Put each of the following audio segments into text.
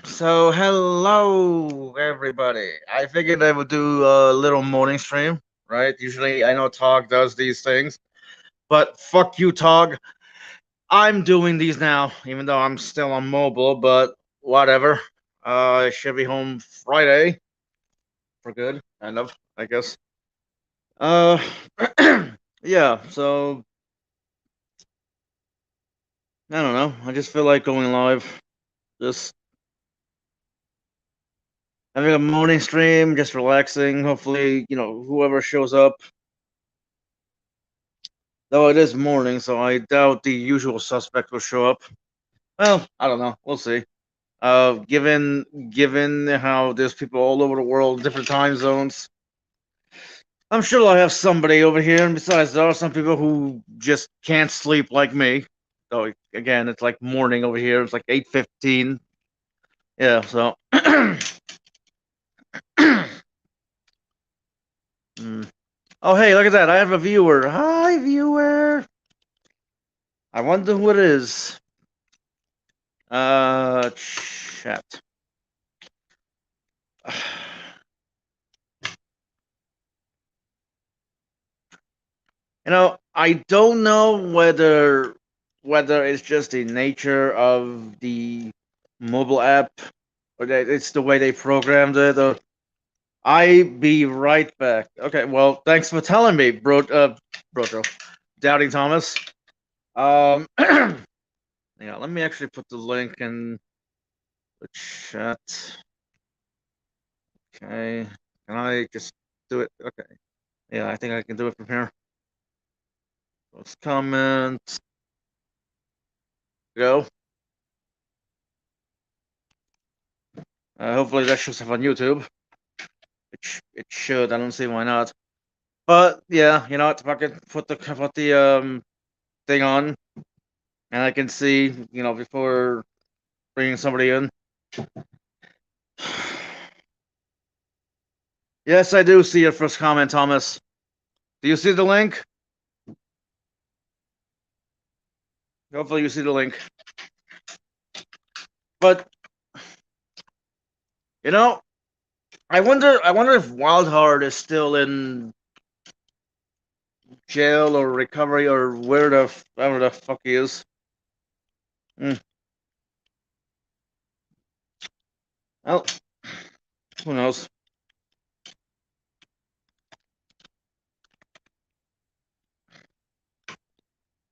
So, hello everybody. I figured I would do a little morning stream, right? Usually, I know Tog does these things, but fuck you, Tog. I'm doing these now, even though I'm still on mobile. But whatever. I should be home Friday for good, kind of, I guess. Uh, yeah. So I don't know. I just feel like going live. Just having a morning stream, just relaxing. Hopefully, whoever shows up. Though it is morning, so I doubt the usual suspect will show up. Well, I don't know. We'll see. Given how there's people all over the world, different time zones, I'm sure I'll have somebody over here. And besides, there are some people who just can't sleep like me. So again, it's like morning over here. It's like 8:15. Yeah. So. Mm. Oh, hey, look at that! I have a viewer. Hi, viewer. I wonder who it is. Chat. I don't know whether it's just the nature of the mobile app or that it's the way they programmed it. Or I be right back. Okay, well, thanks for telling me, Brojo, Doubting Thomas. Yeah, let me actually put the link in the chat. Okay, can I just do it? Okay, yeah, I think I can do it from here. Let's comment. Go. Hopefully that shows up on YouTube. It should. I don't see why not. But yeah, you know what? Fucking put the thing on, and I can see before bringing somebody in. Yes, I do see your first comment, Thomas. Do you see the link? Hopefully you see the link. But you know, I wonder if Wildheart is still in jail or recovery or wherever the fuck he is. Mm. Well, who knows?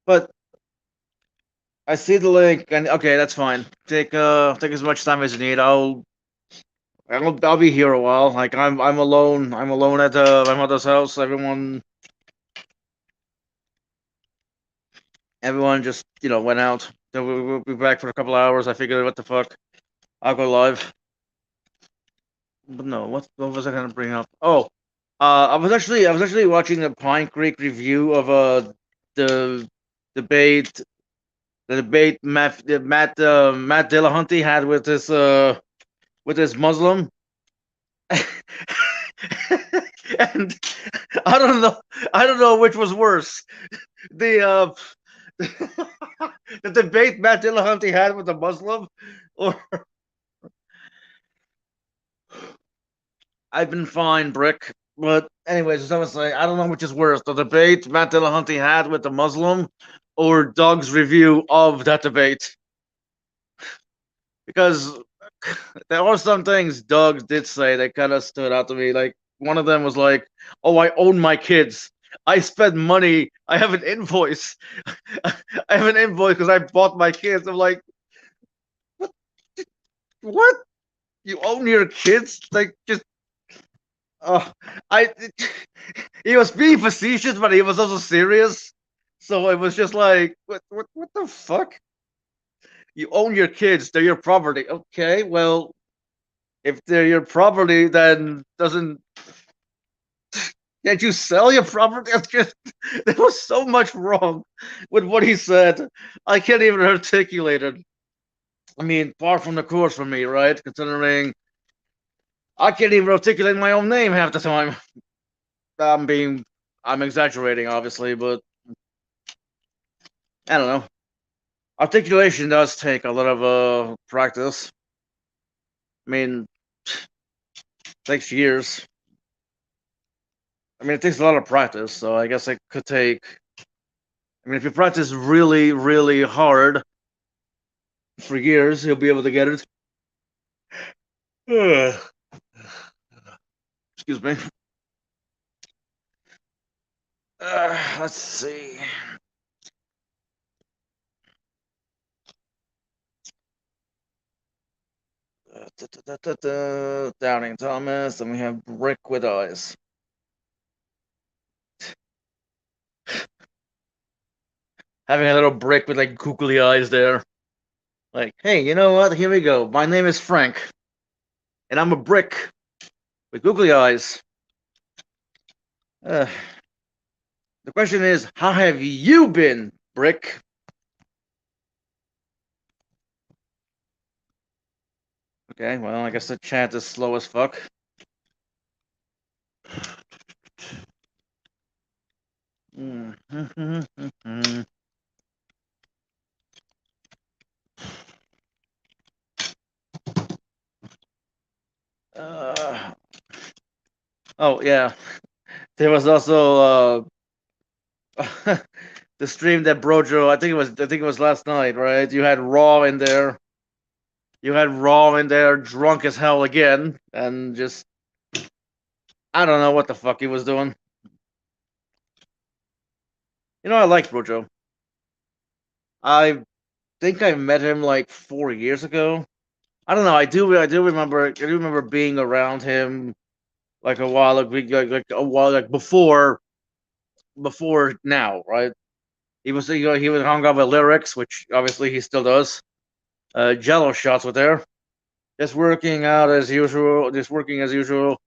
But I see the link, and okay, that's fine. Take as much time as you need. I'll be here a while. Like I'm alone. I'm alone at my mother's house. Everyone just went out. So we'll be back for a couple hours. I figured, what the fuck? I'll go live. But no, what was I gonna bring up? Oh, I was actually watching the Pine Creek review of the debate the debate Matt Dillahunty had with his Muslim. And I don't know. I don't know which was worse. The the debate Matt Dillahunty had with the Muslim, or I've been fine, Brick. But anyways, as I was saying, I don't know which is worse: the debate Matt Dillahunty had with the Muslim, or Doug's review of that debate. Because there were some things Doug did say that kind of stood out to me. Like one of them was like, "Oh, I own my kids. I spend money. I have an invoice. I have an invoice because I bought my kids." I'm like, "What? What? You own your kids? Like just." Uh, I he was being facetious, but he was also serious. So it was just like, what the fuck? You own your kids; they're your property. Okay, well, if they're your property, then doesn't can't you sell your property? It's just there was so much wrong with what he said. I can't even articulate it. I mean, far from the course for me, right? Considering I can't even articulate my own name half the time. I'm being, I'm exaggerating, obviously, but I don't know. articulation does take a lot of practice. I mean, it takes years. I mean, it takes a lot of practice, so I guess it could take. I mean, if you practice really, really hard for years, you'll be able to get it. Excuse me. Let's see. Doubting Thomas, and we have Brick with Eyes. Having a little brick with like googly eyes there. Like, hey, you know what? Here we go. My name is Frank, and I'm a brick with googly eyes. Uh, the question is, how have you been, Brick? Okay, well, I guess the chat is slow as fuck. Uh, oh yeah, there was also the stream that Brojo. I think it was last night, right? You had Raw in there. You had Raw in there, drunk as hell again, and just I don't know what the fuck he was doing. You know, I like Brojo. I think I met him like 4 years ago. I don't know. I do remember being around him like a while, like a while, like before now, right? He was hung up with lyrics, which obviously he still does. Jello shots were there. Just working out as usual. Just working as usual.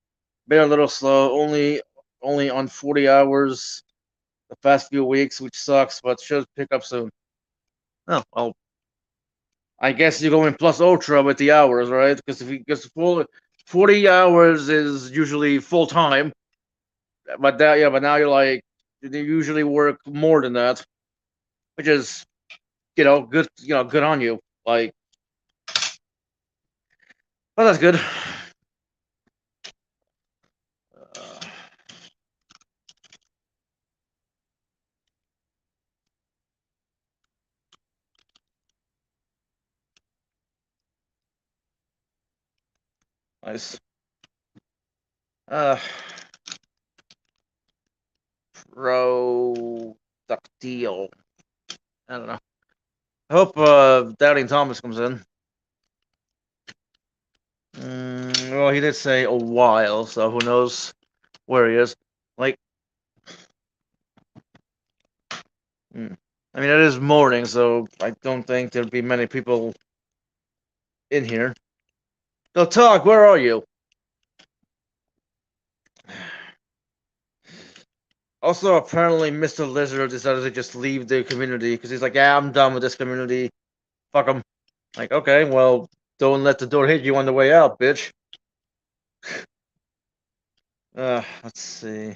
Been a little slow. Only on 40 hours the past few weeks, which sucks, but should pick up soon. Oh well, I guess you're going plus ultra with the hours, right? Because if you because full 40 hours is usually full time, but now you're like they usually work more than that, which is good good on you. Like, well, that's good. Uh, nice. Uh, Productile. I don't know. I hope Doubting Thomas comes in. Well, he did say a while, so who knows where he is. Like, mm, I mean, it is morning, so I don't think there'd be many people in here. So, Talk, where are you? Also, apparently, Mr. Lizard decided to just leave the community because he's like, yeah, I'm done with this community. Fuck him. Like, okay, well, don't let the door hit you on the way out, bitch. Let's see.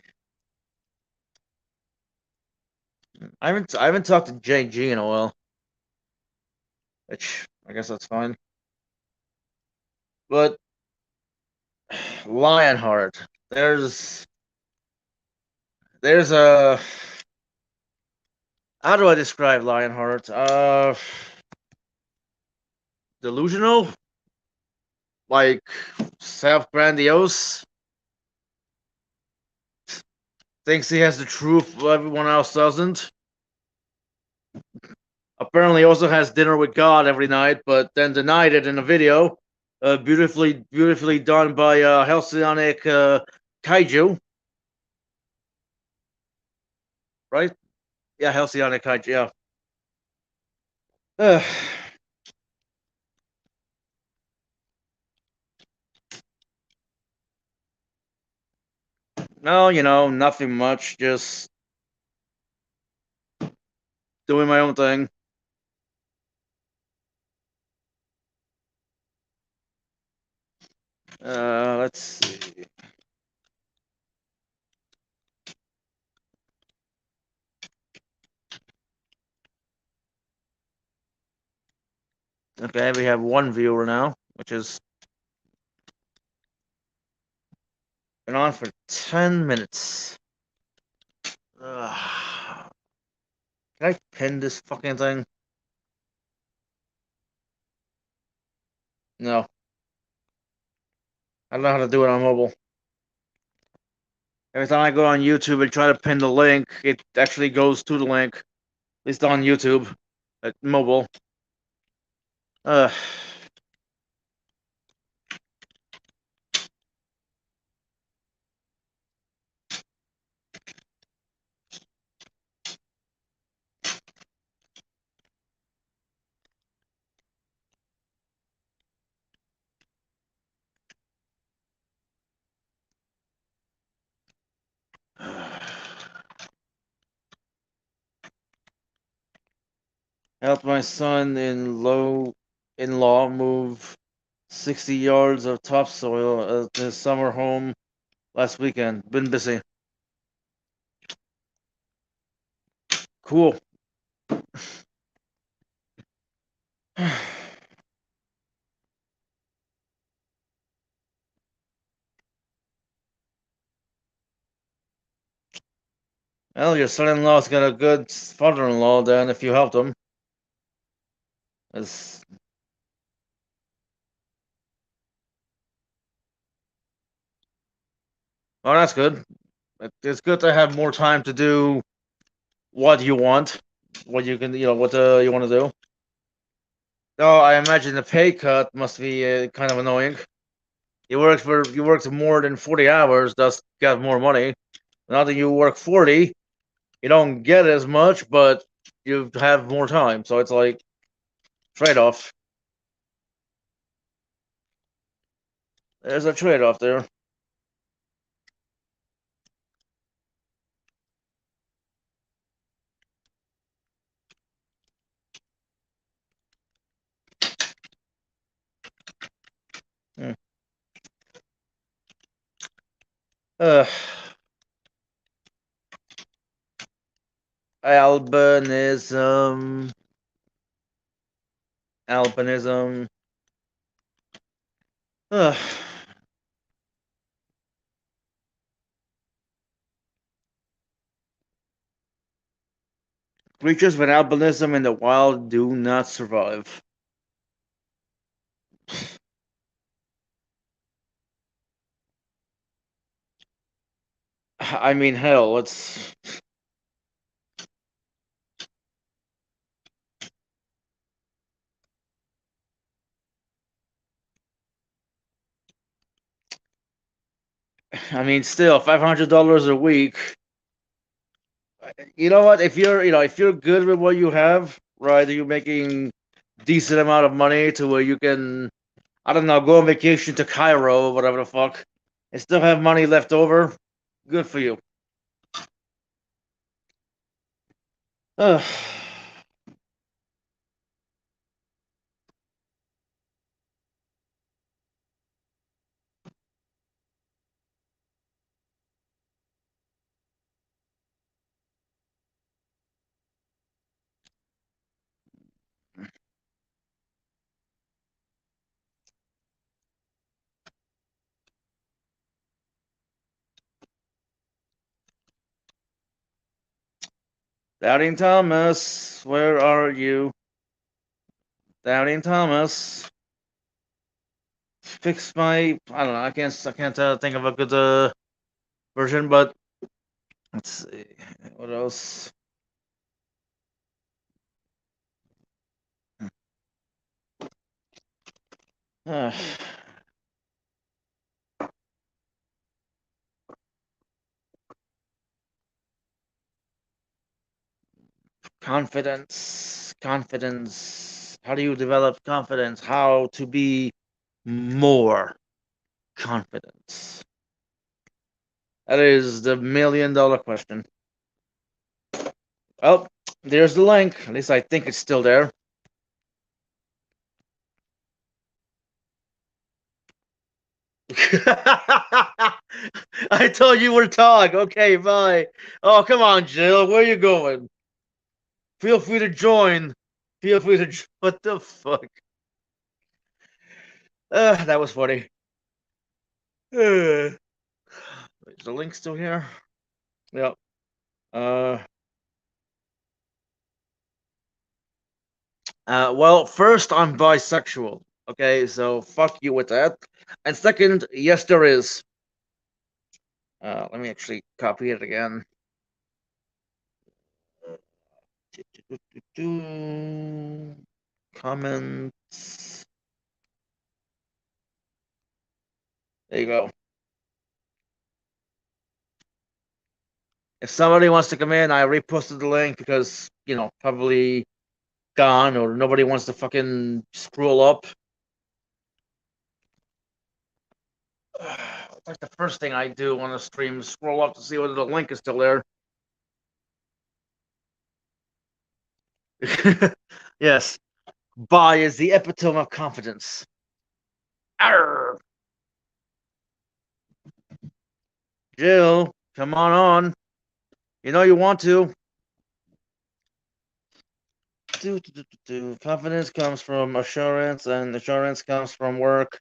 I haven't talked to JG in a while, which I guess that's fine. But Lionheart, there's a how do I describe Lionheart? Delusional, like self grandiose. Thinks he has the truth, while everyone else doesn't. Apparently, also has dinner with God every night, but then denied it in a video. Beautifully done by Halcyonic Kaiju, right? Yeah, Halcyonic Kaiju. Yeah. Uh, no, nothing much. Just doing my own thing. Let's see. Okay, we have one viewer now, which is been on for 10 minutes. Ugh. Can I pin this fucking thing? No. I don't know how to do it on mobile. Every time I go on YouTube and try to pin the link, it actually goes to the link. At least on YouTube. At mobile. Ugh. Helped my son in-law move 60 yards of topsoil at his summer home last weekend. Been busy. Cool. Well, your son-in-law's got a good father-in-law then if you helped him. It's, oh, that's good. It's good to have more time to do what you want, what you can, what you want to do. Oh, I imagine the pay cut must be kind of annoying. You worked more than 40 hours, thus got more money. Now that you work 40, you don't get as much, but you have more time. So it's like trade-off. There's a trade-off there. Hmm. Uh, albinism, albinism. Uh, creatures with albinism in the wild do not survive. I mean, hell, it's. I mean, still, $500 a week. You know what? If you're good with what you have, right? You're making decent amount of money to where you can, I don't know, go on vacation to Cairo or whatever the fuck, and still have money left over. Good for you. Ugh. Doubting Thomas, where are you? Doubting Thomas, fix my. I don't know. I can't think of a good version, but let's see. What else? Uh, confidence. Confidence. How do you develop confidence? How to be more confident? That is the $1 million question. Oh, there's the link. At least I think it's still there. I told you we're talk. Okay, bye. Oh, come on, Jill. Where you going? Feel free to join. Feel free to. What the fuck? That was funny. Is the link still here? Yep. Well, first, I'm bisexual. Okay, so fuck you with that. And second, yes, there is. Let me actually copy it again. Comments. There you go. If somebody wants to come in, I reposted the link because, probably gone or nobody wants to fucking scroll up. Like the first thing I do on a stream is scroll up to see whether the link is still there. Yes. Bi is the epitome of confidence. Arr! Jill, come on. You know you want to. Confidence comes from assurance, and assurance comes from work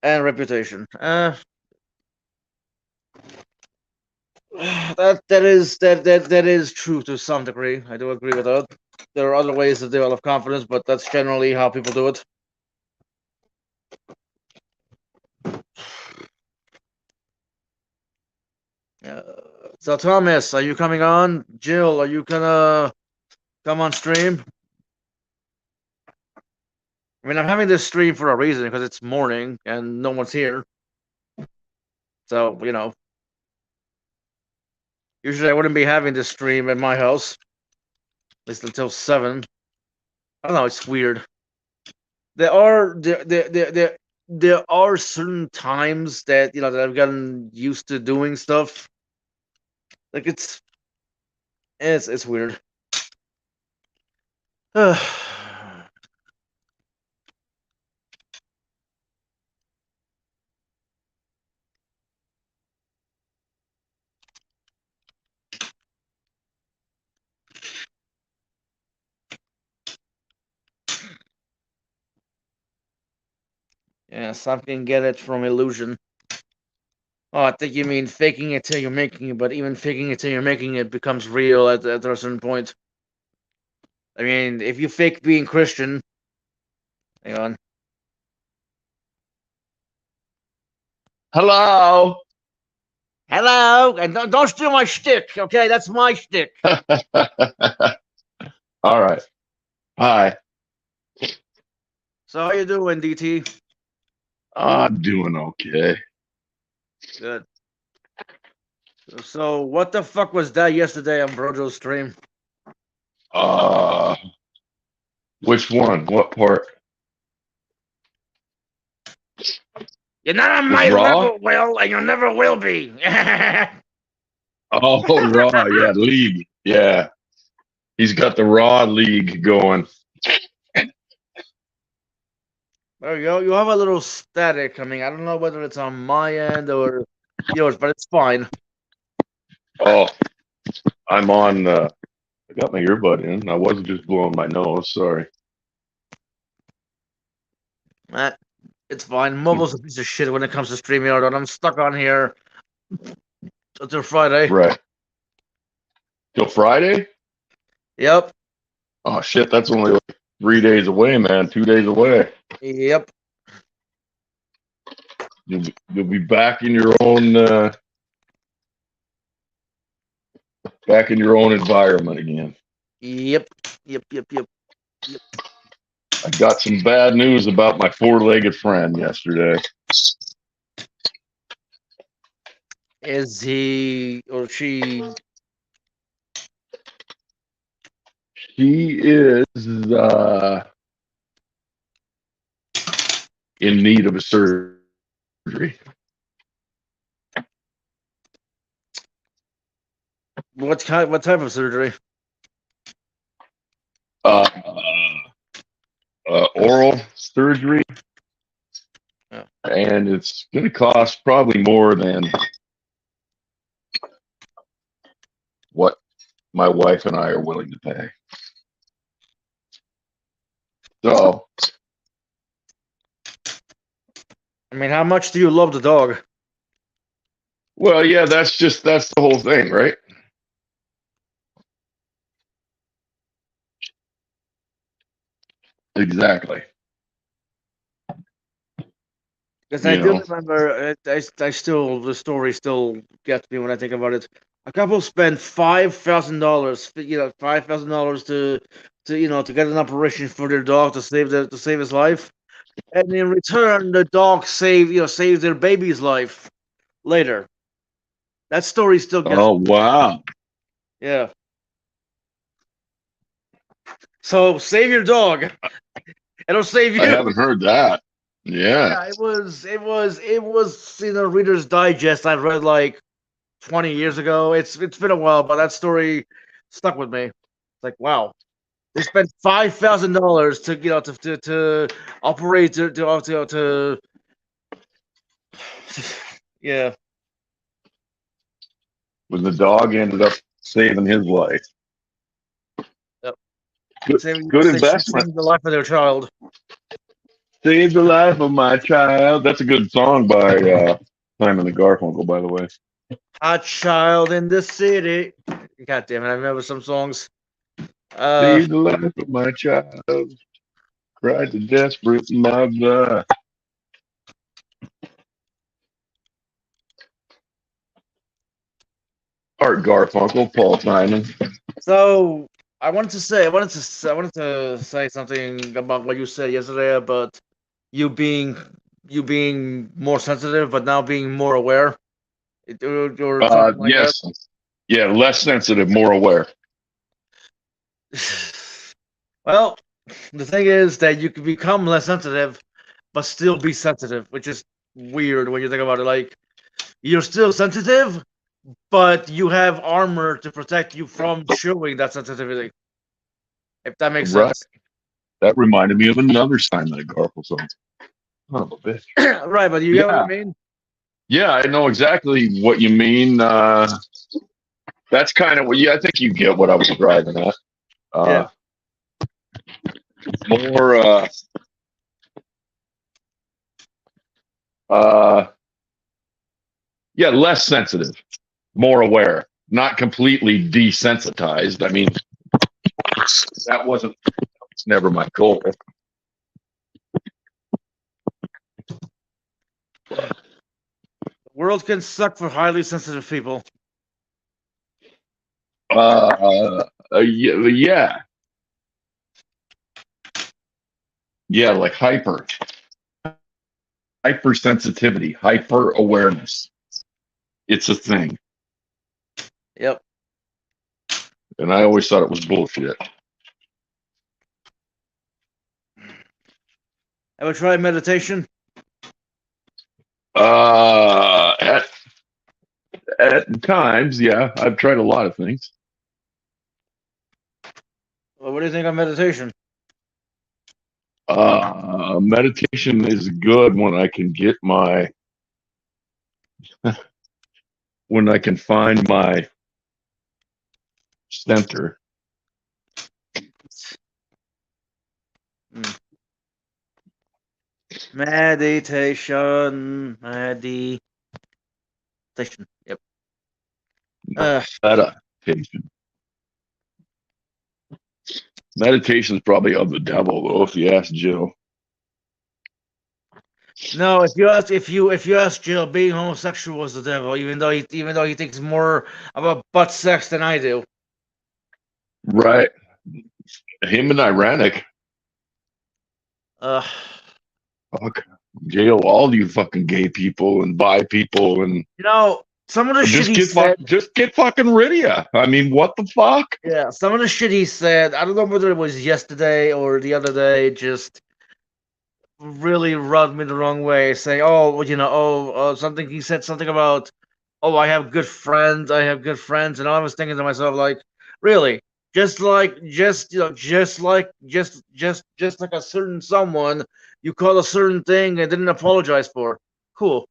and reputation. That is true to some degree. I do agree with that. There are other ways to develop confidence, but that's generally how people do it. So Thomas, are you coming on? Jill, are you gonna come on stream? I mean, I'm having this stream for a reason because it's morning and no one's here. So, usually I wouldn't be having this stream at my house, at least until 7. I don't know, it's weird. There are certain times that that I've gotten used to doing stuff. Like it's weird. Yeah, some can get it from illusion. Oh, I think you mean faking it till you're making it, but even faking it till you're making it becomes real at a certain point. I mean, if you fake being Christian, hang on. Hello. Hello, and don't steal my shtick, okay? That's my shtick. All right. Hi. So how you doing, DT? I'm doing okay. Good. So what the fuck was that yesterday on Brojo's stream? Uh, which one? What part? You're not on Was my Raw? level, Will, and you never will be. Oh, Raw. Yeah, League. Yeah. He's got the Raw League going. There you go. You have a little static coming. I don't know whether it's on my end or yours, but it's fine. Oh, I'm on. I got my earbud in. I wasn't just blowing my nose. Sorry. It's fine. Mobile's a piece of shit when it comes to StreamYard, and I'm stuck on here until Friday. Right. Till Friday? Yep. Oh, shit. That's only like 3 days away, man. 2 days away. Yep. You'll be back in your own environment again. Yep. I got some bad news about my four-legged friend yesterday. Is he or she? She is in need of a surgery. What type of surgery? Uh, oral surgery, Oh. and it's going to cost probably more than what my wife and I are willing to pay. So I mean, how much do you love the dog? Well, yeah, that's the whole thing, right? Exactly. Because I You do know. remember, I still the story still gets me when I think about it. A couple spent $5,000, $5,000 to get an operation for their dog to save his life, and in return, the dog saved their baby's life later. That story still gets, Oh wow. yeah. So save your dog, it'll save I you. haven't heard that. Yeah. Yeah, it was Reader's Digest. I read like 20 years ago. It's been a while, but that story stuck with me. It's like, wow, they spent $5,000 to operate to yeah. When the dog ended up saving his life. Yep. Good, good investment. Saving the life of their child. Save the life of my child. That's a good song by Simon and Garfunkel, by the way. A child in the city. God damn it! I remember some songs. Save the life of my child. Cried the desperate mother. Art Garfunkel, Paul Simon. So I wanted to say something about what you said yesterday about you being you being more sensitive, but now being more aware, or something like that. Yes. Yeah, less sensitive, more aware. Well, the thing is that you can become less sensitive, but still be sensitive, which is weird when you think about it. Like you're still sensitive, but you have armor to protect you from showing that sensitivity. If that makes Right. sense. That reminded me of another Simon and Garfunkel song. Son of a bitch. Right, but you get what I Yeah. mean? Yeah, I know exactly what you mean. That's kind of what, yeah, I think you get what I was driving at. Yeah. More, uh, yeah, less sensitive, more aware, not completely desensitized. I mean, that wasn't, it's never my goal. The world can suck for highly sensitive people. Yeah, yeah, like hypersensitivity, hyper awareness. It's a thing. Yep. And I always thought it was bullshit. Ever tried meditation? Uh, at, at times, yeah, I've tried a lot of things. Well, what do you think of meditation? Meditation is good when I can get when I can find my center. Mm. Meditation. Yep. Meditation. Meditation is probably of the devil, though, if you ask Jill. No, if you ask Jill, being homosexual is the devil, even though he thinks more about butt sex than I do. Right. Him and Ironic. Uh, Fuck. Jail all you fucking gay people and bi people and some of the shit he said. just get fucking rid of you. I mean, what the fuck? Yeah, some of the shit he said. I don't know whether it was yesterday or the other day. Just really rubbed me the wrong way. Saying, "Oh, well, something." He said something about, "Oh, I have good friends. I have good friends," and I was thinking to myself, like, really, just like a certain someone you call a certain thing and didn't apologize for. Cool.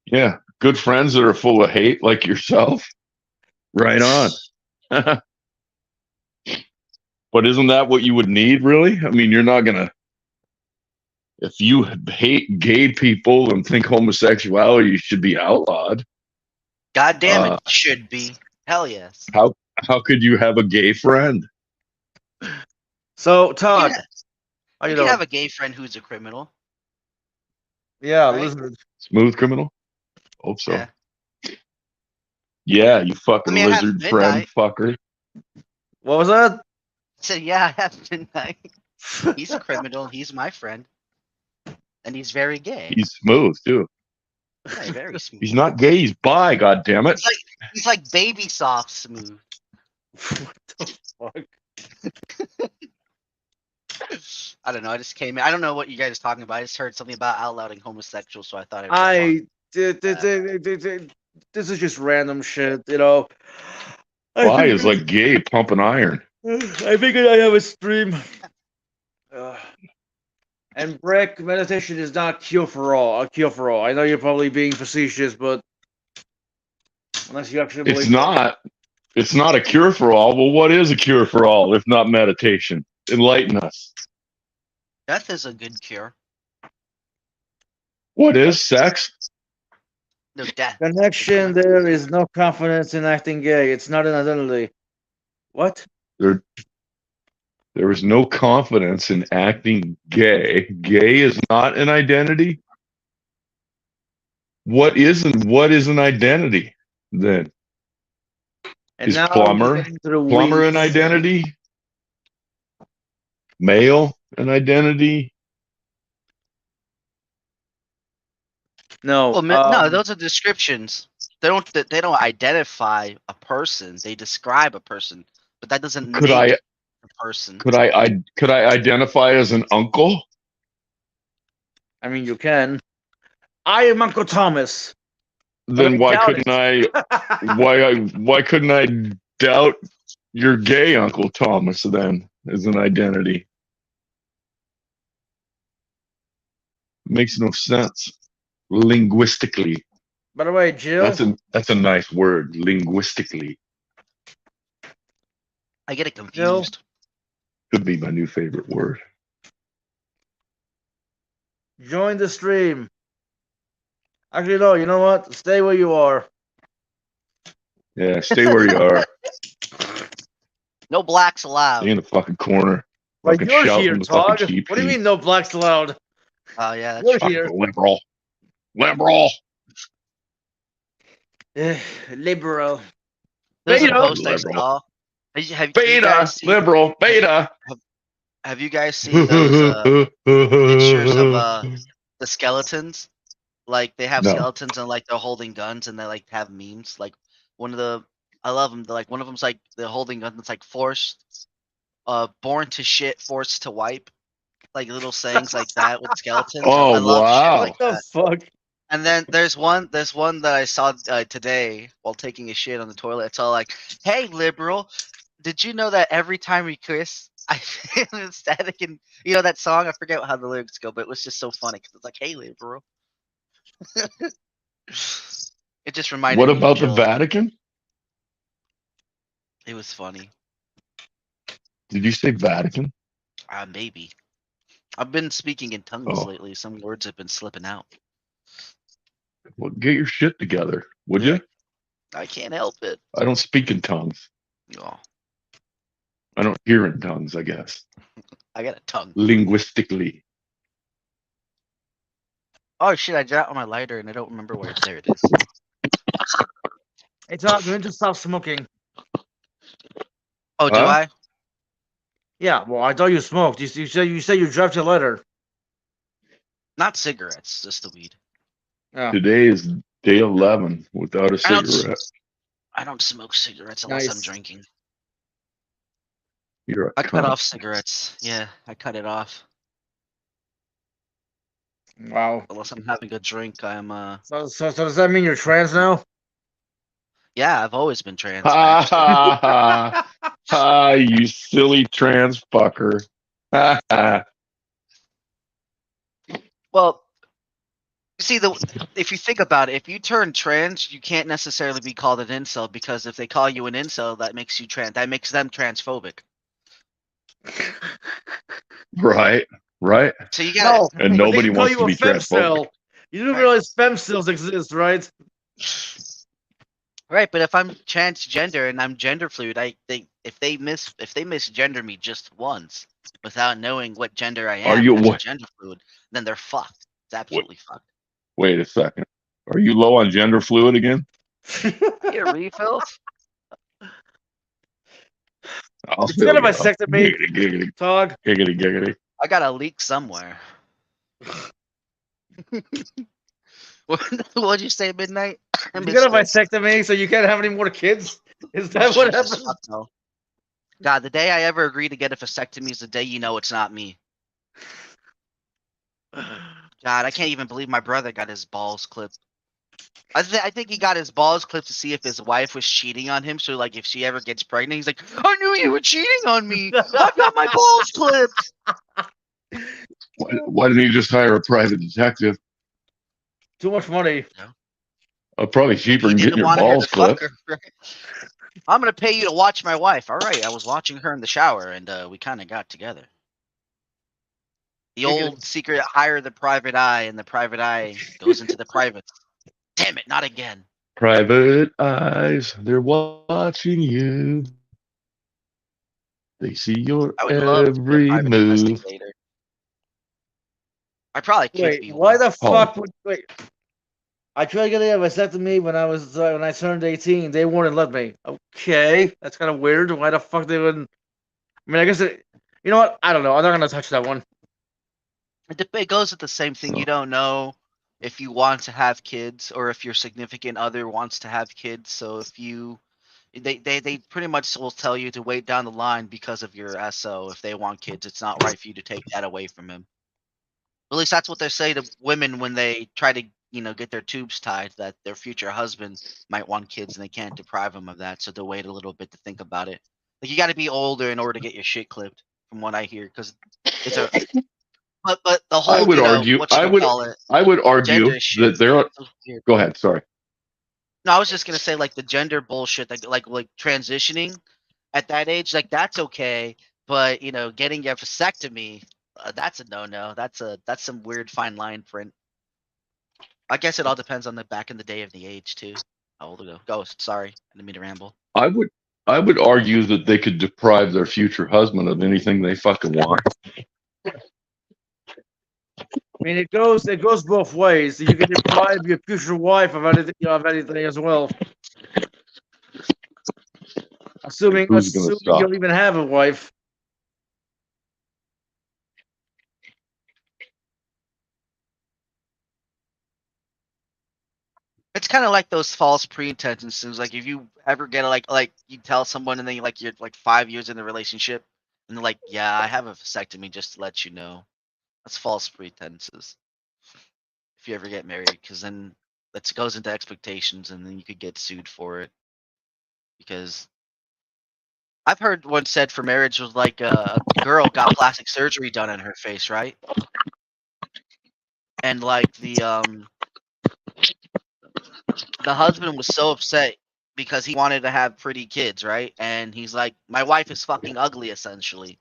Yeah. Good friends that are full of hate like yourself. Right on. But isn't that what you would need, really? I mean, you're not gonna If you hate gay people and think homosexuality should be outlawed, God damn it, Uh, should be. Hell yes. how could you have a gay friend? So Todd, Yeah, how you you can doing? have a gay friend who's a criminal. Yeah, right? listen. Smooth criminal? Hope so. Yeah. Yeah, you fucking I mean, I have lizard friend Midnight. fucker. What was that? I said, yeah, I have Midnight. He's a criminal. He's my friend. And he's very gay. He's smooth too. Yeah, very smooth. He's not gay, he's bi, god damn it. He's like baby soft smooth. What the fuck? I don't know. I just came in. I don't know what you guys are talking about. I just heard something about outlawing homosexuals, so I thought This is just random shit, you know. Bi is like gay pumping iron. I figured I have a stream. And Brick, meditation is not a cure for all. I know you're probably being facetious, but unless you actually believe It's not a cure for all. Well, what is a cure for all if not meditation? Enlighten us. death is a good cure. What is sex? No, death. connection, there is no confidence in acting gay. It's not an identity. What? There is no confidence in acting gay. Gay is not an identity. What is an identity then? And Is now plumber we're getting to the an weeds. identity? Male an identity? No. Well, no, those are descriptions. They don't identify a person. They describe a person, but that doesn't Could make I a person. could I identify as an uncle? I mean, you can. I am Uncle Thomas. Then Okay, why doubt couldn't why couldn't I doubt your gay Uncle Thomas then as an identity? Makes no sense linguistically. By the way, Jill. That's a nice word, linguistically. I get it confused. Could be my new favorite word. Join the stream. Actually, no. You know what? Stay where you are. Yeah, stay where you are. No blacks allowed. Stay in the fucking corner. Like Fucking you're shout here, from the fucking Todd. cheap What do you seat. mean no blacks allowed? Oh yeah, that's You're true. here. Liberal. Liberal. There's a Beta. post I Liberal. saw. Have you Beta, guys seen, liberal, beta. have you guys seen those pictures of the skeletons? Like they have No. skeletons and like they're holding guns and they like have memes. Like I love them. Like one of them's like they're holding guns. It's like forced, born to shit, forced to wipe. Like little sayings like that with skeletons. Oh, I love wow. shit like What the that. fuck? And then there's one that I saw today while taking a shit on the toilet. It's all like, "Hey, liberal, did you know that every time we kiss, I feel ecstatic?" And you know that song? I forget how the lyrics go, but it was just so funny because it's like, "Hey, liberal." It just reminded What me of about the Jill. Vatican? It was funny. Did you say Vatican? Maybe. I've been speaking in tongues Oh. lately. Some words have been slipping out. Well, get your shit together, would you? I can't help it. I don't speak in tongues. Oh, I don't hear in tongues, I guess. I got a tongue. Linguistically. Oh shit! I dropped my lighter and I don't remember where. There it is. Hey, Todd, you need to stop smoking. Oh, do Huh? I? Yeah, well, I thought you smoked. You said you dropped your letter. Not cigarettes, just the weed. Yeah. Today is day 11 without a I don't s- cigarette. I don't smoke cigarettes unless I'm Nice. drinking. You're a I cut cunt. off cigarettes. Yeah, I cut it off. Wow. Unless I'm having a drink, I'm So does that mean you're trans now? yeah, I've always been trans. Ha actually. ha ha! Ha! You silly trans fucker! Ha ha! Well, you see, if you think about it, if you turn trans, you can't necessarily be called an incel because if they call you an incel, that makes you trans. That makes them transphobic. Right. right? So you got No, And but they nobody can call wants you to a be transphobic. femcel. You didn't Right. realize femcells exist, right? right, but if I'm transgender and I'm gender fluid, if they misgender me just once without knowing what gender I Are am you as a what? gender fluid, then they're fucked. It's absolutely fucked. Wait a second. Are you low on gender fluid again? Get refills? I'll It's got fill a you up. vasectomy, Giggity, giggity, Tog. giggity, giggity. I got a leak somewhere. What'd you say, Midnight? I You got a missed it. vasectomy, so you can't have any more kids. Is Oh, that what Jesus, happened? fuck no. God, the day I ever agree to get a vasectomy is the day you know it's not me. God, I can't even believe my brother got his balls clipped. I think he got his balls clipped to see if his wife was cheating on him. So, like, if she ever gets pregnant, he's like, I knew you were cheating on me. I've got my balls clipped. Why didn't he just hire a private detective? Too much money. Probably cheaper He than getting didn't your want her balls to fuck clipped. her. Right? I'm going to pay you to watch my wife. All right, I was watching her in the shower, and we kind of got together. The old secret hire the private eye, and the private eye goes into the private. Damn it, not again. Private eyes, they're watching you. They see your I would love to be a every private move. investigator. I probably could Wait, be why one. the Oh. fuck would wait? I tried getting a vasectomy when I turned 18. They wouldn't let me. Okay, that's kind of weird. Why the fuck they wouldn't? I mean, I guess it. You know what? I don't know. I'm not gonna touch that one. It goes with the same thing. You don't know if you want to have kids or if your significant other wants to have kids. So if you, they pretty much will tell you to wait down the line because of your SO. If they want kids, it's not right for you to take that away from him. At least that's what they say to women when they try to, get their tubes tied. That their future husband might want kids and they can't deprive them of that. So they'll wait a little bit to think about it. Like you got to be older in order to get your shit clipped, from what I hear, because it's a but the whole, I would argue. what you call it, I would argue gender shit. that there are. So weird. Go ahead. Sorry. No, I was just gonna say like the gender bullshit, like transitioning at that age, like that's okay, but getting a vasectomy, that's a no. That's some weird fine line print. I guess it all depends on the back in the day of the age too. How old ago? Go. Sorry, I didn't mean to ramble. I would argue that they could deprive their future husband of anything they fucking want. I mean, it goes both ways. You can deprive your future wife of anything as well. Assuming Who's gonna you stop? don't even have a wife. It's kind of like those false pretenses. Like if you ever get like you tell someone and then you're like 5 years in the relationship and they're like, yeah, I have a vasectomy just to let you know. That's false pretenses. If you ever get married, because then that goes into expectations and then you could get sued for it. Because I've heard one said for marriage was like a girl got plastic surgery done on her face, right? And like the husband was so upset because he wanted to have pretty kids, right? And he's like, my wife is fucking ugly, essentially.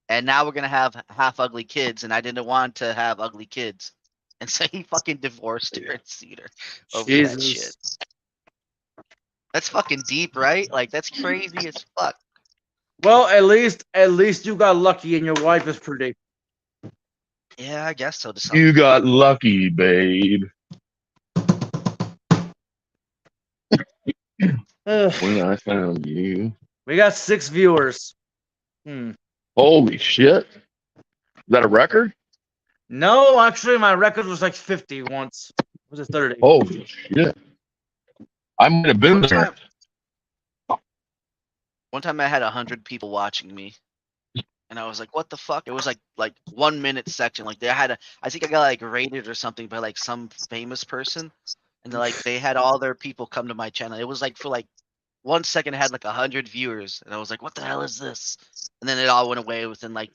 And now we're gonna have half ugly kids, and I didn't want to have ugly kids. And so he fucking divorced her and sued her over that shit. Jesus. That's fucking deep, right? Like that's crazy as fuck. Well, at least you got lucky and your wife is pretty. Yeah, I guess so. To some You degree. got lucky, babe. Ugh, When I found you. we got 6 viewers. Holy shit. Is that a record? No, actually, my record was like 50 once. It was a 30. Holy shit. I might have been there. One time I had 100 people watching me, and I was like, "What the fuck?" It was like 1 minute section. Like I think I got like rated or something by like some famous person, and they had all their people come to my channel. It was like for like 1 second, it had like 100 viewers, and I was like, "What the hell is this?" And then it all went away within like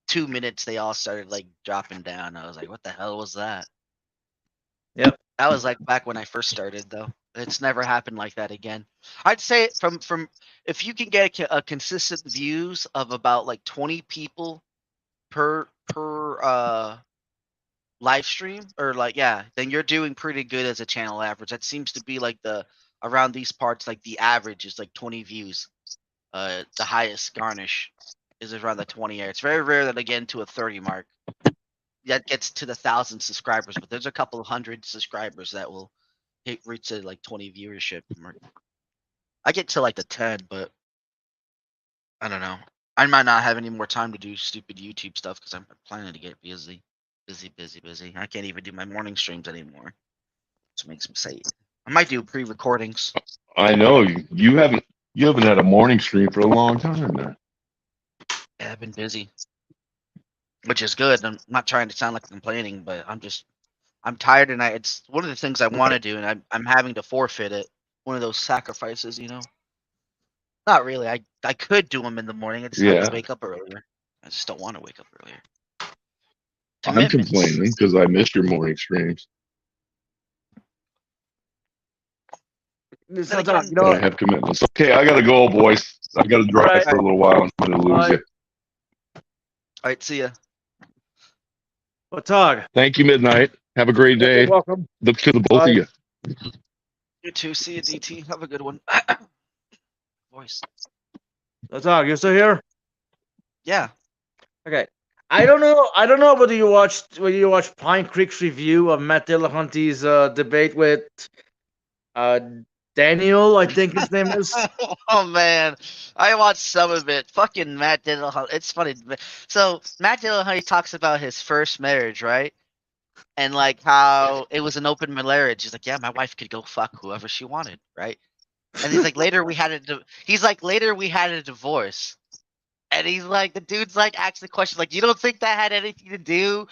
2 minutes. They all started like dropping down. I was like, "What the hell was that?" Yep. That was like back when I first started, though. It's never happened like that again. I'd say from if you can get a consistent views of about like 20 people per per live stream, or like, yeah, then you're doing pretty good as a channel average. That seems to be like the around these parts, like the average is like 20 views. The highest garnish is around the 20 area. It's very rare that I get into a 30 mark. That gets to the 1,000 subscribers, but there's a couple of hundred subscribers that will reach the like 20 viewership mark. I get to like the 10, but I don't know. I might not have any more time to do stupid YouTube stuff because I'm planning to get busy. Busy. I can't even do my morning streams anymore. Which makes me sad. I might do pre-recordings. I know you haven't had a morning stream for a long time now. Yeah, I've been busy, which is good. I'm not trying to sound like I'm complaining, but I'm tired, and it's one of the things I want to do, and I'm having to forfeit it. One of those sacrifices, you know. Not really. I could do them in the morning. I just have to wake up earlier. I just don't want to wake up earlier. I'm complaining because I missed your morning streams. Sometimes, I have commitments. Okay, I gotta go, boys. I gotta drive for a little while. I'm gonna lose you. All right, see ya. Well, Tog. Thank you, Midnight. Have a great day. You're welcome. Look to the both of you. You too. See you, DT. Have a good one. Voice. So, Tog, you still here? Yeah. Okay. I don't know whether you watched Pine Creek's review of Matt Dillahunty's debate with Daniel, I think his name is. Oh man, I watched some of it. Fucking Matt Dillahunty. It's funny. So Matt Dillahunty talks about his first marriage, right? And like how it was an open marriage. He's like, yeah, my wife could go fuck whoever she wanted, right? And he's like, later we had a divorce. And he's like, the dude's like, asks the question, like, you don't think that had anything to do?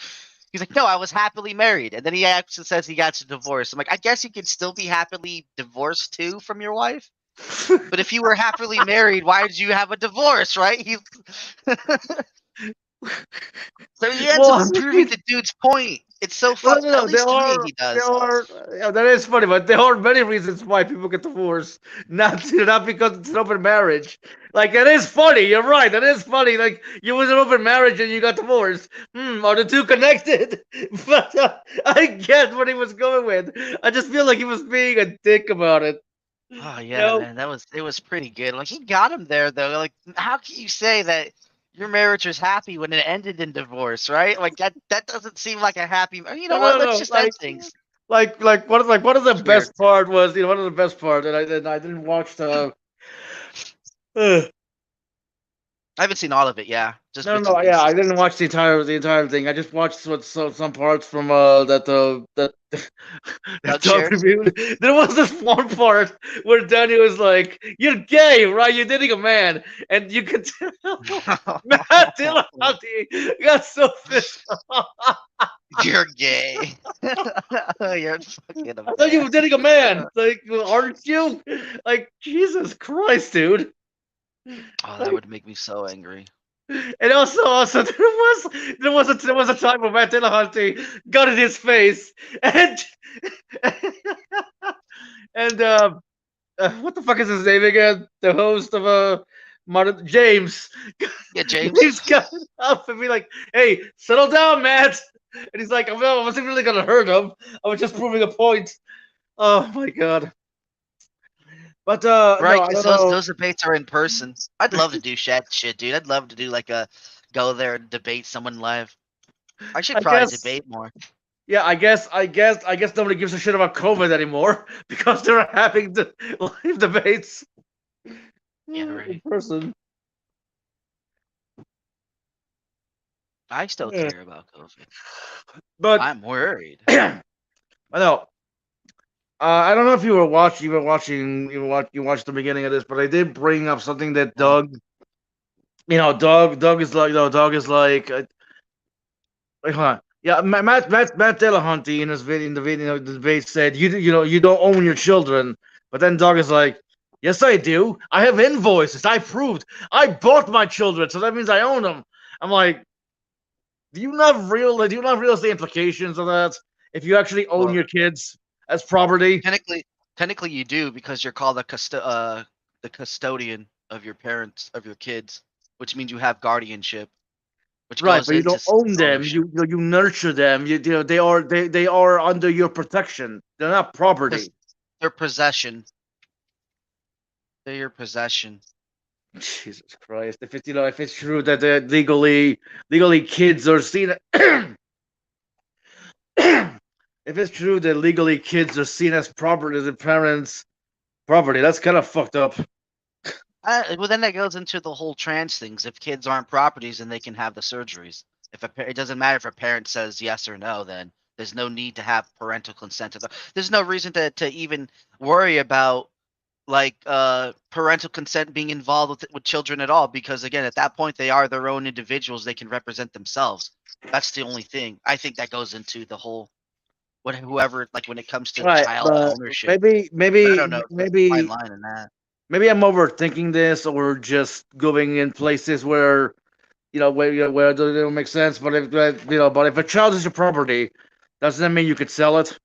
He's like, no, I was happily married. And then he actually says he got a divorce. I'm like, I guess you could still be happily divorced too from your wife. But if you were happily married, why did you have a divorce, right? So he ends up proving the dude's point. It's so funny. No, he does. That is funny, but there are many reasons why people get divorced. Not because it's an open marriage. Like, it is funny. You're right. That is funny. Like, you was an open marriage and you got divorced. Are the two connected? But I get what he was going with. I just feel like he was being a dick about it. Oh yeah, man, it was pretty good. Like, he got him there though. Like, how can you say that your marriage was happy when it ended in divorce, right? Like that doesn't seem like a happy. You know what? Let's just end things. One of the best part was, one of the best part, and I didn't watch the. I haven't seen all of it. Yeah, just I didn't watch the entire thing. I just watched some parts from that Doug reviewed. There was this one part where Danny was like, "You're gay, right? You're dating a man," and you could tell Matt Dillahunty got so pissed off. You're gay. You're fucking. I thought you were dating a man. Like, aren't you? Like, Jesus Christ, dude. Oh, that would make me so angry. And also there was a time where Matt Dillahunty got in his face and what the fuck is his name again? The host of James. Yeah, James. He's got up and be like, "Hey, settle down, Matt." And he's like, "I wasn't really gonna hurt him. I was just proving a point." Oh my god. But right, because those debates are in person. I'd love to do shit, dude. I'd love to do like go there and debate someone live. I should probably debate more. Yeah, I guess nobody gives a shit about COVID anymore because they're having the live debates. Yeah, right. In person. I still care about COVID, but I'm worried. I know. I don't know if you watched the beginning of this, but I did bring up something that Doug is like, wait, hold on. Yeah, Matt Dillahunty in the debate said, you don't own your children, but then Doug is like, yes, I do. I have invoices. I proved. I bought my children, so that means I own them. I'm like, do you not realize the implications of that? If you actually own your kids as property? Technically, you do, because you're called the custodian of your kids, which means you have guardianship. which Right, goes but you into don't own them. ownership. You nurture them. They are under your protection. They're not property. Their possession. They're your possession. Jesus Christ! If it's if it's true that they're legally kids are seen, if it's true that legally kids are seen as property, the parents' property, that's kind of fucked up. Well, then that goes into the whole trans things. If kids aren't properties, then they can have the surgeries. It doesn't matter if a parent says yes or no, then there's no need to have parental consent. There's no reason to even worry about like parental consent being involved with children at all, because again, at that point they are their own individuals. They can represent themselves. That's the only thing. I think that goes into the whole whoever, like when it comes to Right, child but ownership. maybe But I maybe don't know. There's a fine maybe line in that. maybe I'm overthinking this, or just going in places where where it don't make sense. But if a child is your property, doesn't that mean you could sell it?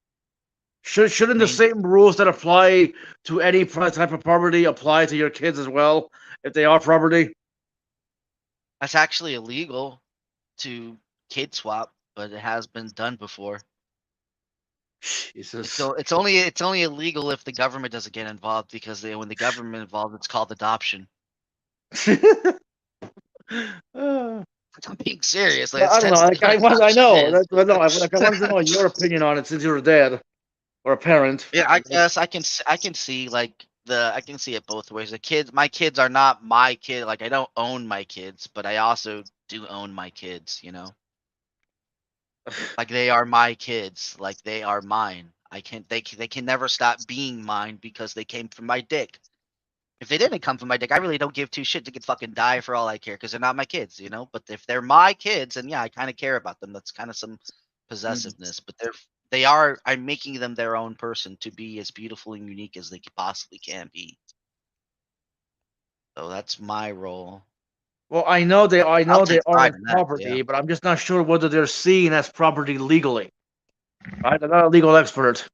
Shouldn't I the mean, same rules that apply to any type of property apply to your kids as well, if they are property? that's actually illegal to kid swap, but it has been done before. Jesus. So it's only illegal if the government doesn't get involved, because when the government involved, it's called adoption. Uh, I'm being serious. Like, well, I it's don't know. Like, technically what I adoption know. is. No, I wanted to know your opinion on it since you're a dad or a parent. Yeah, I guess I can see I can see it both ways. My kids are not my kid. Like, I don't own my kids, but I also do own my kids. Like, they are my kids. Like, they are mine. They can never stop being mine because they came from my dick. If they didn't come from my dick, I really don't give two shit. They could fucking die for all I care, because they're not my kids. But if they're my kids, then yeah, I kind of care about them. That's kind of some possessiveness. But I'm making them their own person to be as beautiful and unique as they possibly can be. So that's my role. Well, I know they I'll take pride aren't in that. property, Yeah. but I'm just not sure whether they're seen as property legally. Right? I'm not a legal expert.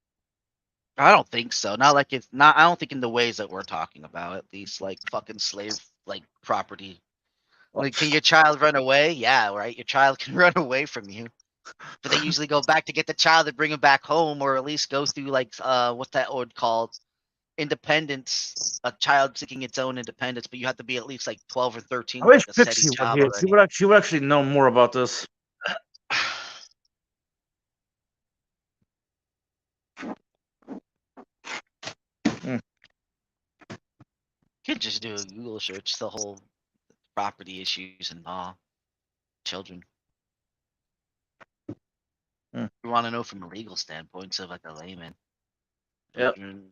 I don't think so. Not like it's not. I don't think in the ways that we're talking about. At least like fucking slave like property. Like, can your child run away? Yeah, right. Your child can run away from you, but they usually go back to get the child and bring him back home, or at least go through like what's that word called? Independence. A child seeking its own independence, but you have to be at least like 12 or 13 I with wish like a steady Pixie were job here. already. She would actually know more about this. Could just do a Google search. The whole property issues and children. Hmm. You want to know from a legal standpoint, so like a layman. Yep. Children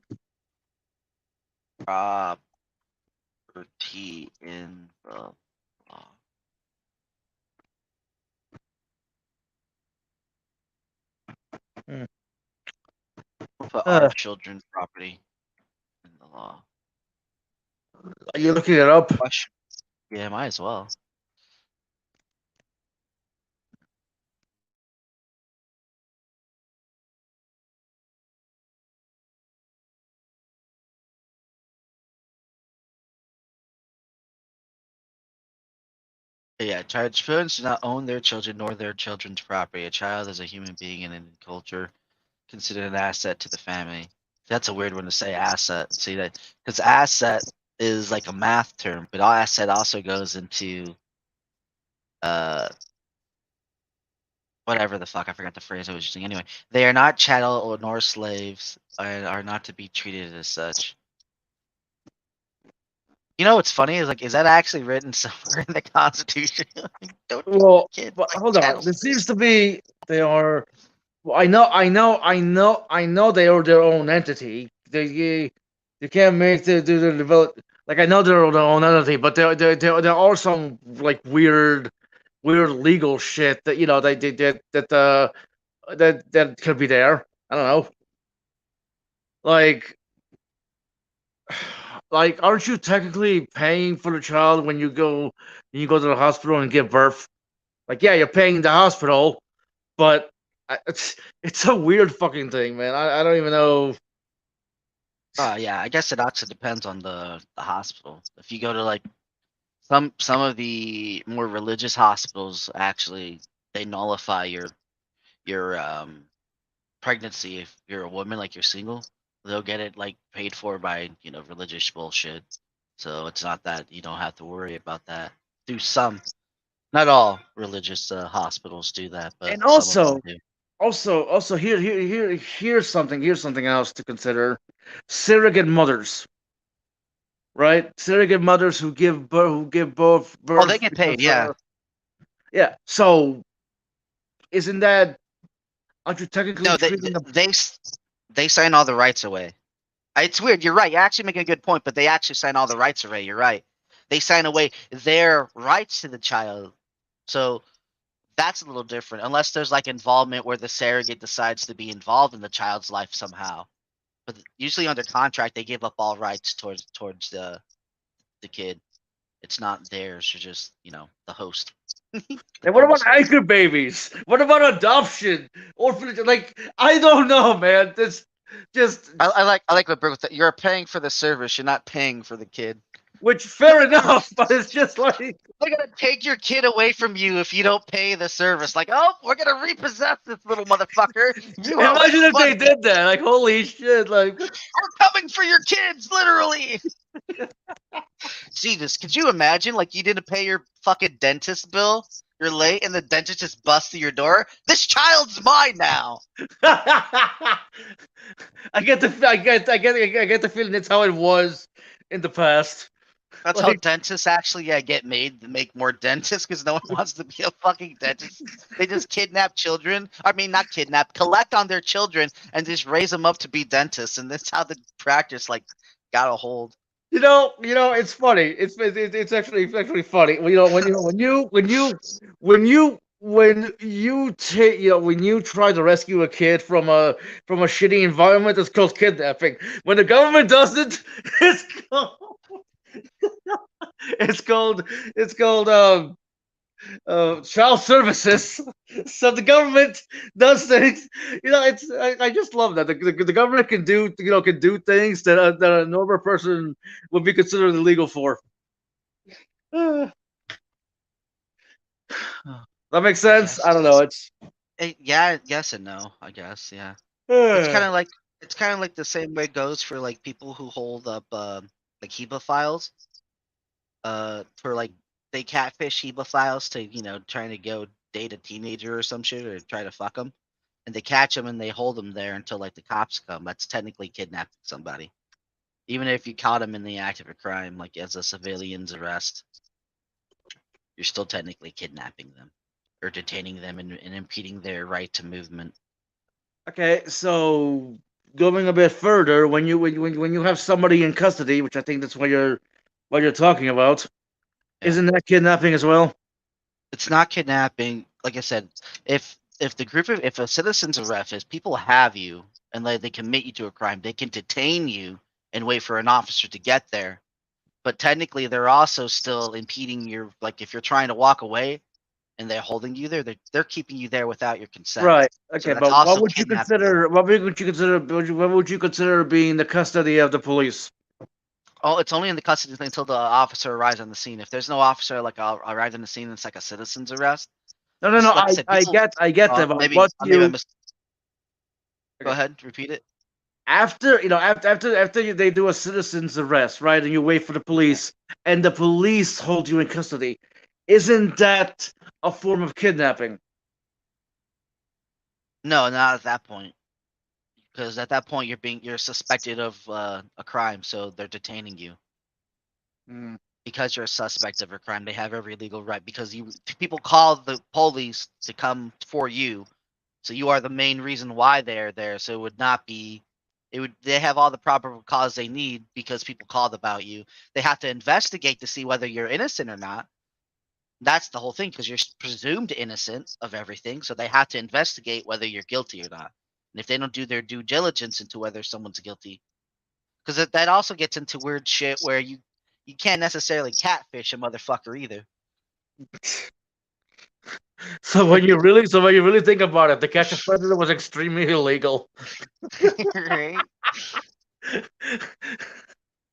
property in the law. Hmm. Put our children's property in the law. Are you looking it up? Question. Yeah, might as well. Yeah, parents do not own their children nor their children's property. A child is a human being and in culture considered an asset to the family. That's a weird one to say, asset. See that? Because asset is like a math term, but asset also goes into whatever the fuck, I forgot the phrase I was using. Anyway, they are not chattel or nor slaves and are not to be treated as such. You know what's funny is, like, is that actually written somewhere in the Constitution? Don't treat Well, kids but like hold on. chattels. There seems to be they are. Well, I know they are their own entity. They can't make the develop. Like, I know they're their own entity, but there are some like weird legal shit that that could be there. I don't know. Like, aren't you technically paying for the child when you go to the hospital and give birth? Like, yeah, you're paying the hospital, but it's a weird fucking thing, man. I don't even know. Yeah, I guess it also depends on the hospital. If you go to like Some of the more religious hospitals actually they nullify your pregnancy if you're a woman, like you're single. They'll get it like paid for by religious bullshit. So it's not that you don't have to worry about that. Do some, not all religious hospitals do that, but And some of them also, do. also here's something else to consider: surrogate mothers, right? Surrogate mothers who give Oh, they birth get paid, because yeah. yeah. So isn't that, aren't you technically No, treating them? they sign all the rights away. It's weird. You're right. You're actually making a good point, but they actually sign all the rights away. You're right. They sign away their rights to the child. So that's a little different, unless there's like involvement where the surrogate decides to be involved in the child's life somehow. But usually under contract, they give up all rights towards the kid. It's not theirs. You're just the host. The And what about bonus host. anchor babies? What about adoption? Orphanage? Like, I don't know, man. This just, I like what Brooke said. You're paying for the service. You're not paying for the kid. which fair enough, but it's just like, They're gonna take your kid away from you if you don't pay the service. Like, oh, we're gonna repossess this little motherfucker. You owe us imagine if they money. did that. Like, holy shit! Like, We're coming for your kids, literally. Jesus, could you imagine? Like, you didn't pay your fucking dentist bill. You're late, and the dentist just busts through your door. This child's mine now. I get the feeling it's how it was in the past. That's how Like, dentists actually get made to make more dentists because no one wants to be a fucking dentist. They just kidnap children. I mean, not kidnap, collect on their children and just raise them up to be dentists. And that's how the practice got a hold. it's funny. It's actually funny. When you try to rescue a kid from a shitty environment, it's called kidnapping. When the government does it, it's called it's called it's called child services. So the government does things. I just love that the government can do things that a normal person would be considered illegal for. Uh, that makes I sense. I guess. don't know. Yeah, yes and no. I guess. Yeah. It's Uh, kind of like the same way it goes for like people who hold up like HEBA files. For like they catfish HEBA files to trying to go date a teenager or some shit or try to fuck them, and they catch them and they hold them there until like the cops come. That's technically kidnapping somebody, even if you caught them in the act of a crime, like as a civilian's arrest. You're still technically kidnapping them or detaining them and impeding their right to movement. okay, so going a bit further, when you have somebody in custody, which I think that's what you're talking about, Yeah. isn't that kidnapping as well? It's not kidnapping. Like I said, if the group of if a citizen's arrest is people have you and they commit you to a crime, they can detain you and wait for an officer to get there. But technically, they're also still impeding your like if you're trying to walk away and they're holding you there, they're keeping you there without your consent. Right. So Okay, that's but also kidnapping them. what would you consider being the custody of the police? Oh, it's only in the custody until the officer arrives on the scene. If there's no officer like arrived on the scene, it's like a citizen's arrest. No, no, no. Like I said, people. I get that. But Maybe maybe I missed. Go Okay. ahead, repeat it. They do a citizen's arrest, right, and you wait for the police, and the police hold you in custody, isn't that a form of kidnapping? No, not at that point. Because at that point you're suspected of a crime, so they're detaining you. Mm. Because you're a suspect of a crime, they have every legal right. Because people call the police to come for you, so you are the main reason why they're there. So it would not be. They have all the proper cause they need because people called about you. They have to investigate to see whether you're innocent or not. That's the whole thing because you're presumed innocent of everything. So they have to investigate whether you're guilty or not. And if they don't do their due diligence into whether someone's guilty, because that also gets into weird shit where you can't necessarily catfish a motherfucker either. So when you really think about it, the catch a predator was extremely illegal. Right?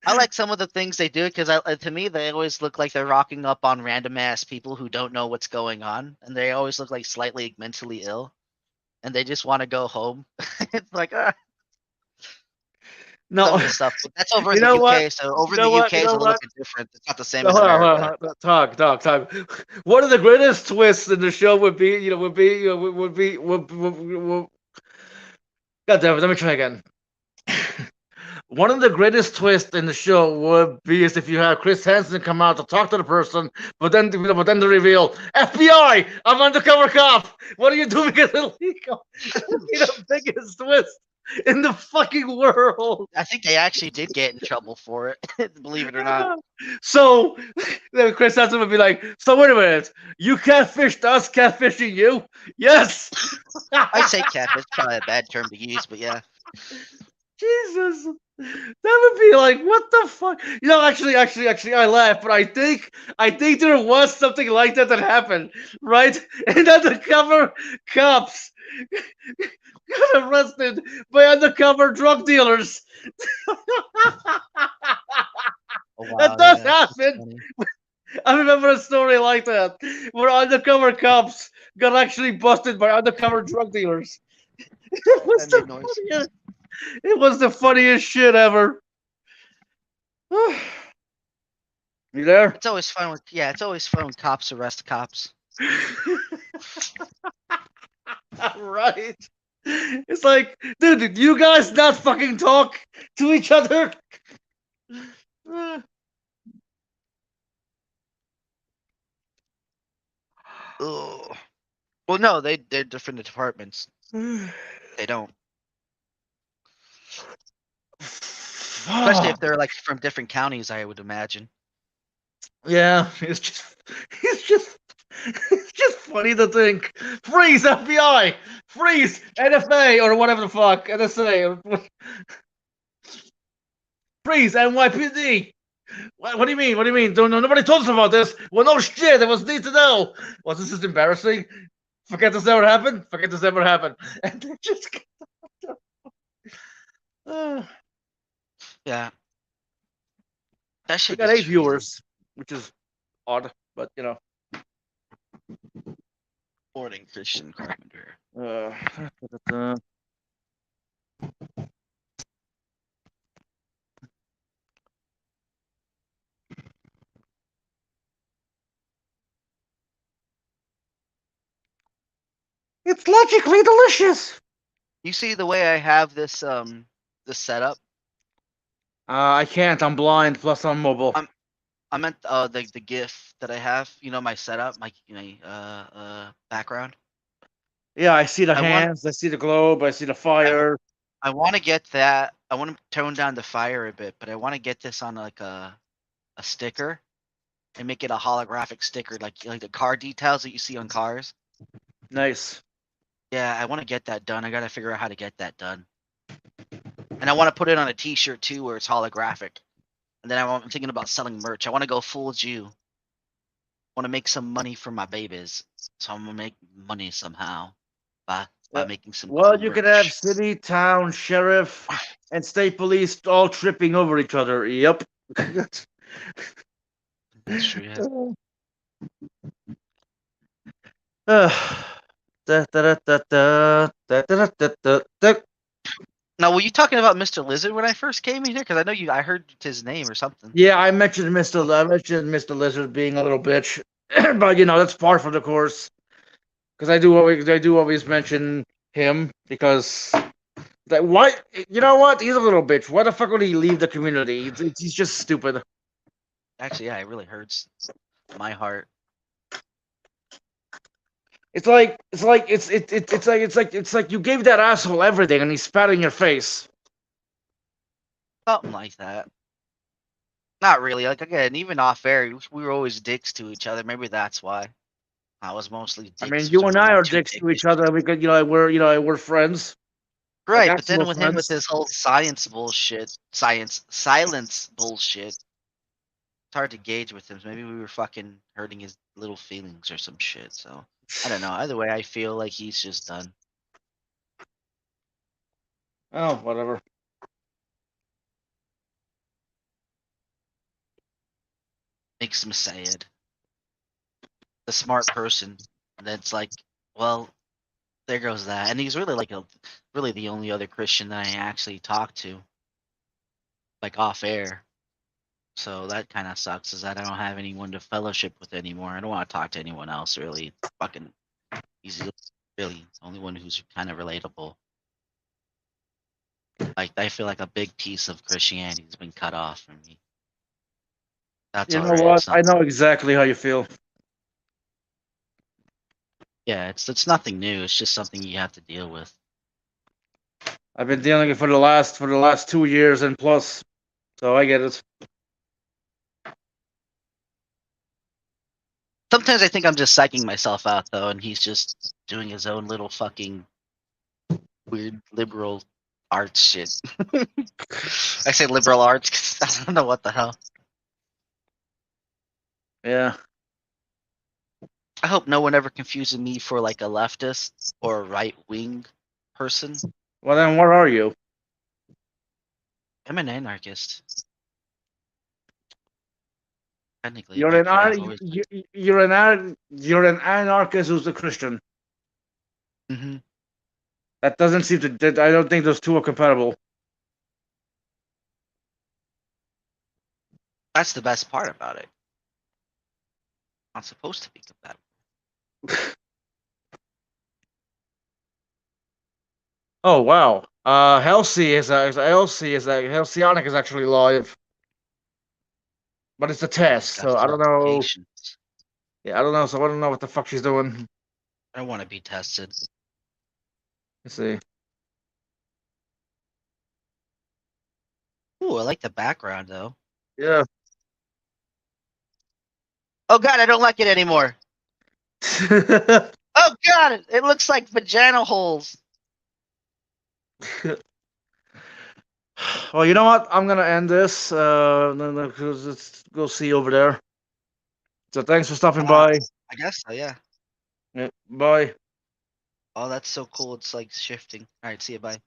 I like some of the things they do because to me they always look like they're rocking up on random ass people who don't know what's going on, and they always look like slightly mentally ill, and they just want to go home. It's like some No, of the stuff. But that's over you in the know what? UK, so over You in know the what? UK You is know a little what? bit different. It's not the same No, as America. talk. One of the greatest twists in the show would be, God damn it, let me try again. One of the greatest twists in the show would be is if you have Chris Hansen come out to talk to the person, but then the reveal, FBI, I'm undercover cop. What are you doing? It's illegal. That would be the biggest twist in the fucking world. I think they actually did get in trouble for it, believe it or not. So then Chris Hansen would be like, "So wait a minute, you catfished us, catfishing you? Yes." I say catfish, probably a bad term to use, but yeah. Jesus. That would be like, what the fuck? Actually, I laugh, but I think there was something like that happened, right? And undercover cops got arrested by undercover drug dealers. Oh That wow, does yeah, that's happen. funny. I remember a story like that, where undercover cops got actually busted by undercover drug dealers. It was That the made noise. funniest. It was the funniest shit ever. You there? It's always fun with it's always fun when cops arrest cops. Right. It's like, dude, did you guys not fucking talk to each other? Ugh. Well, no, they're different departments. They don't, especially if Fuck. they're like from different counties. I would imagine. Yeah, it's just funny to think. Freeze FBI, freeze NFA or whatever the fuck NSA, freeze NYPD. What do you mean? What do you mean? Don't know. Nobody told us about this. Well, no shit. It was need to know. Was this is embarrassing? Forget this ever happened. Forget this ever happened. And they just. Uh, Yeah, that we shit got gets 8 crazy. viewers, which is odd, but you know. Morning, Christian Carpenter. Uh, it's logically delicious. You see the way I have this setup. I can't. I'm blind. Plus, I'm mobile. I meant the GIF that I have. You know my setup, my background. Yeah, I see the I want hands. I see the globe. I see the I fire. I want to get that. I want to tone down the fire a bit, but I want to get this on like a sticker and make it a holographic sticker, like the car details that you see on cars. Nice. Yeah, I want to get that done. I gotta figure out how to get that done, and I want to put it on a T-shirt too, where it's holographic. And then I'm thinking about selling merch. I want to go full Jew. Want to make some money for my babies, so I'm gonna make money somehow by Yeah. making some cool Well, you could have merch. city, town, sheriff, and state police all tripping over each other. Yep. That's true. Yeah. Da, da, da, da, da, da, da, da, da. Now, were you talking about Mr. Lizard when I first came in here? Because I know I heard his name or something. Yeah, I mentioned Mr. Lizard being a little bitch, but that's part of the course. Because I do always mention him because why? You know what? He's a little bitch. Why the fuck would he leave the community? He's just stupid. Actually, yeah, it really hurts my heart. It's like you gave that asshole everything and he spat in your face. Something like that. Not really. Like again, even off air, we were always dicks to each other. Maybe that's why. I was mostly I mean, dicks. you So and we're I not are too dicks to dickish. each other because we're friends, like Right, but then actual with him with friends. his whole science bullshit, silence bullshit, it's hard to gauge with him. So maybe we were fucking hurting his little feelings or some shit. So I don't know. Either way, I feel like he's just done. Oh, whatever. likes Messiah, the smart person. And it's like, well, there goes that. And he's really really the only other Christian that I actually talk to, like off air. So that kind of sucks, is that I don't have anyone to fellowship with anymore. I don't want to talk to anyone else really. Fucking, he's really the only one who's kind of relatable. Like I feel like a big piece of Christianity has been cut off from me. That's You know alright. what? It's not, I know exactly how you feel. yeah, it's nothing new. It's just something you have to deal with. I've been dealing with it for the last 2 years and plus, so I get it. Sometimes I think I'm just psyching myself out though, and he's just doing his own little fucking weird liberal arts shit. I say liberal arts because I don't know what the hell. Yeah. I hope no one ever confuses me for like a leftist or a right wing person. Well, then what are you? I'm an anarchist. Technically, You're but an I've always. you're an anarchist who's a Christian. Hmm. That doesn't seem to. I don't think those two are compatible. That's the best part about it. Not supposed to be compatible. Oh wow. Halcyonic is actually live, but it's a test, Got so I some don't know. notifications. Yeah, I don't know. So I don't know what the fuck she's doing. I don't want to be tested. Let's see. Ooh, I like the background though. Yeah. Oh god, I don't like it anymore. Oh god, it looks like vagina holes. Well, you know what? I'm gonna end this. Let's go see over there. So thanks for stopping by. I guess so, yeah. Yeah, bye. Oh, that's so cool. It's like shifting. All right, see you. Bye.